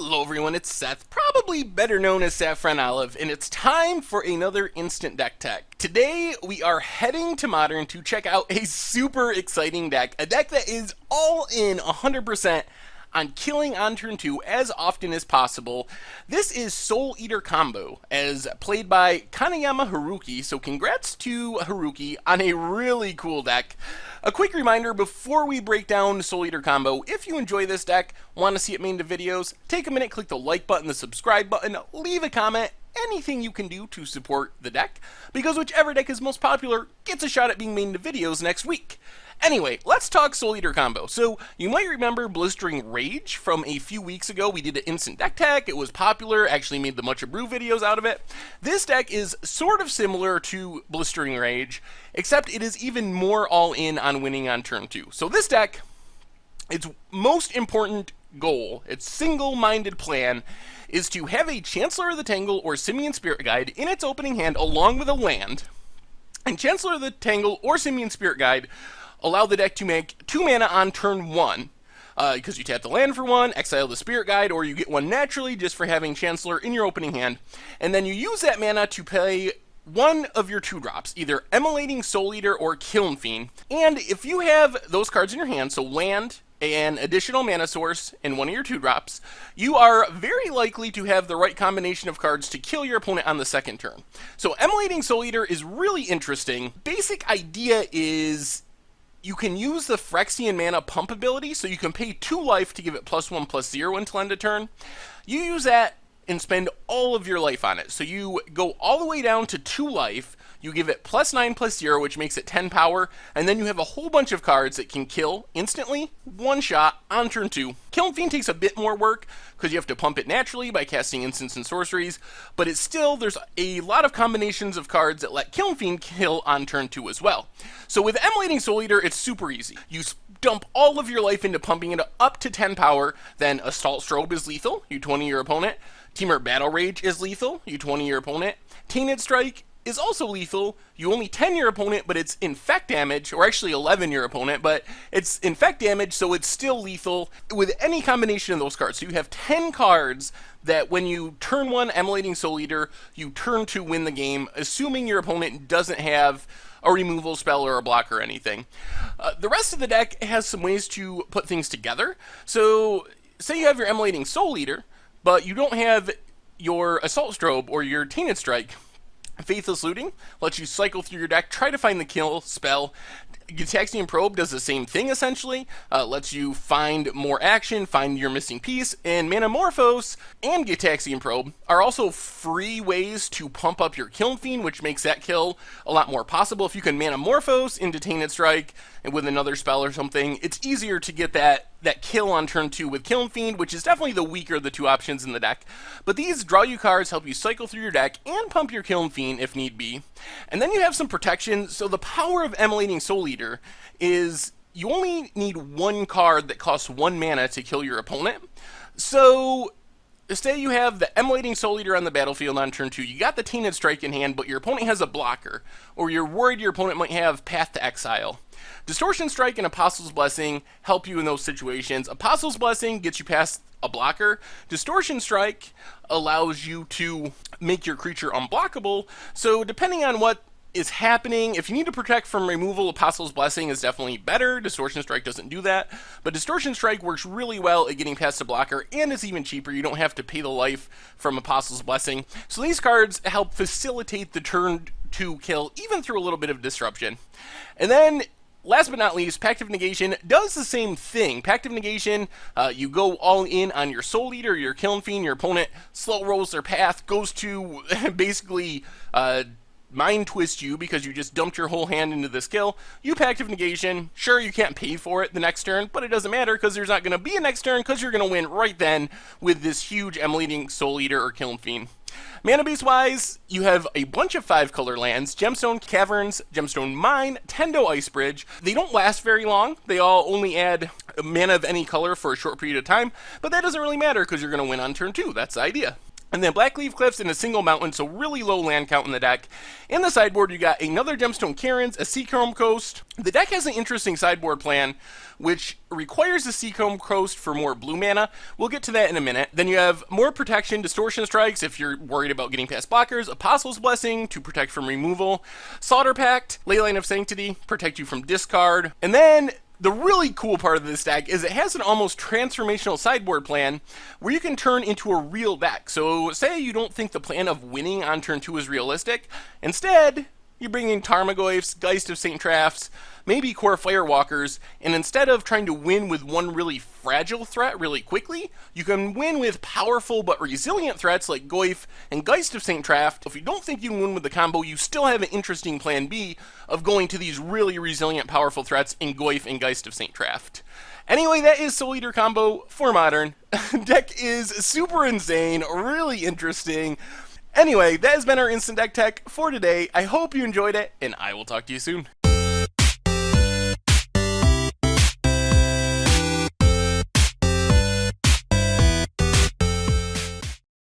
Hello everyone, it's Seth, probably better known as Saffron Olive, and it's time for another Instant Deck Tech. Today, we are heading to Modern to check out a super exciting deck, a deck that is all in 100% on killing on turn 2 as often as possible. This is Souleater Combo, as played by Kaneyama Haruki, so congrats to Haruki on a really cool deck. A quick reminder before we break down Souleater Combo, if you enjoy this deck, want to see it made into videos, take a minute, click the like button, the subscribe button, leave a comment, anything you can do to support the deck, because whichever deck is most popular gets a shot at being made into videos next week. Anyway, let's talk Souleater Combo. So, you might remember Blistering Rage from a few weeks ago. We did an instant deck tech, it was popular, actually made the Mucha Brew videos out of it. This deck is sort of similar to Blistering Rage, except it is even more all-in on winning on turn 2. So this deck, its most important goal, its single-minded plan, is to have a Chancellor of the Tangle or Simian Spirit Guide in its opening hand along with a land, and Chancellor of the Tangle or Simian Spirit Guide allow the deck to make 2 mana on turn 1, because you tap the land for 1, exile the Spirit Guide, or you get 1 naturally just for having Chancellor in your opening hand, and then you use that mana to play one of your 2-drops, either Immolating Souleater or Kiln Fiend. And if you have those cards in your hand, so land, an additional mana source, and one of your 2-drops, you are very likely to have the right combination of cards to kill your opponent on the second turn. So Immolating Souleater is really interesting. Basic idea is you can use the Phyrexian mana pump ability, so you can pay 2 life to give it +1/+0 until end of turn. You use that and spend all of your life on it. So you go all the way down to 2 life, you give it +9/+0, which makes it 10 power, and then you have a whole bunch of cards that can kill instantly, 1 shot, on turn 2. Kiln Fiend takes a bit more work, because you have to pump it naturally by casting instants and sorceries, but it's still, there's a lot of combinations of cards that let Kiln Fiend kill on turn 2 as well. So with Immolating Souleater, it's super easy. You dump all of your life into pumping it up to 10 power, then Assault Strobe is lethal, you 20 your opponent. Temur Battle Rage is lethal, you 20 your opponent. Tainted Strike is also lethal, you only 10 your opponent, but it's infect damage, or actually 11 your opponent, but it's infect damage, so it's still lethal with any combination of those cards. So you have 10 cards that when you turn 1 Immolating Souleater, you turn 2 win the game, assuming your opponent doesn't have a removal spell or a block or anything. The rest of the deck has some ways to put things together. So say you have your Immolating Souleater, but you don't have your Assault Strobe or your Tainted Strike. Faithless Looting lets you cycle through your deck, try to find the kill spell. Gitaxian Probe does the same thing essentially, lets you find more action, find your missing piece, and Manamorphose and Gitaxian Probe are also free ways to pump up your Kiln Fiend, which makes that kill a lot more possible. If you can Manamorphose into Tainted Strike and with another spell or something, it's easier to get that kill on turn 2 with Kiln Fiend, which is definitely the weaker of the 2 options in the deck. But these draw you cards, help you cycle through your deck, and pump your Kiln Fiend if need be. And then you have some protection, so the power of Immolating Souleater is you only need 1 card that costs 1 mana to kill your opponent. So say you have the Immolating Souleater on the battlefield on turn 2, you got the Tainted Strike in hand, but your opponent has a blocker, or you're worried your opponent might have Path to Exile. Distortion Strike and Apostle's Blessing help you in those situations. Apostle's Blessing gets you past a blocker. Distortion Strike allows you to make your creature unblockable, so depending on what is happening, if you need to protect from removal, Apostle's Blessing is definitely better. Distortion Strike doesn't do that, but Distortion Strike works really well at getting past a blocker, and it's even cheaper. You don't have to pay the life from Apostle's Blessing. So these cards help facilitate the turn 2 kill, even through a little bit of disruption. And then last but not least, Pact of Negation does the same thing. Pact of Negation, you go all in on your Souleater, your Kiln Fiend, your opponent slow rolls their path, goes to basically mind twist you because you just dumped your whole hand into this kill. You Pact of Negation, sure you can't pay for it the next turn, but it doesn't matter because there's not going to be a next turn because you're going to win right then with this huge Immolating Souleater or Kiln Fiend. Mana base wise, you have a bunch of 5-color lands: Gemstone Caverns, Gemstone Mine, Tendo Ice Bridge. They don't last very long. They all only add mana of any color for a short period of time, but that doesn't really matter because you're going to win on turn 2. That's the idea. And then Black Leaf Cliffs and a single mountain, so really low land count in the deck. In the sideboard, you got another Gemstone Cairns, a Seachrome Coast. The deck has an interesting sideboard plan, which requires a Seachrome Coast for more blue mana. We'll get to that in a minute. Then you have more protection, Distortion Strikes if you're worried about getting past blockers, Apostle's Blessing to protect from removal, Solder Pact, Leyline of Sanctity, protect you from discard. And then the really cool part of this deck is it has an almost transformational sideboard plan where you can turn into a real deck. So say you don't think the plan of winning on turn 2 is realistic. Instead, you bring in Tarmogoyfs, Geist of St. Traphs, maybe Core Firewalkers, and instead of trying to win with one really fragile threat really quickly, you can win with powerful but resilient threats like Goyf and Geist of St. Traft. If you don't think you can win with the combo, you still have an interesting plan B of going to these really resilient, powerful threats in Goyf and Geist of St. Traft. Anyway, that is Souleater Combo for Modern. Deck is super insane, really interesting. Anyway, that has been our Instant Deck Tech for today. I hope you enjoyed it, and I will talk to you soon.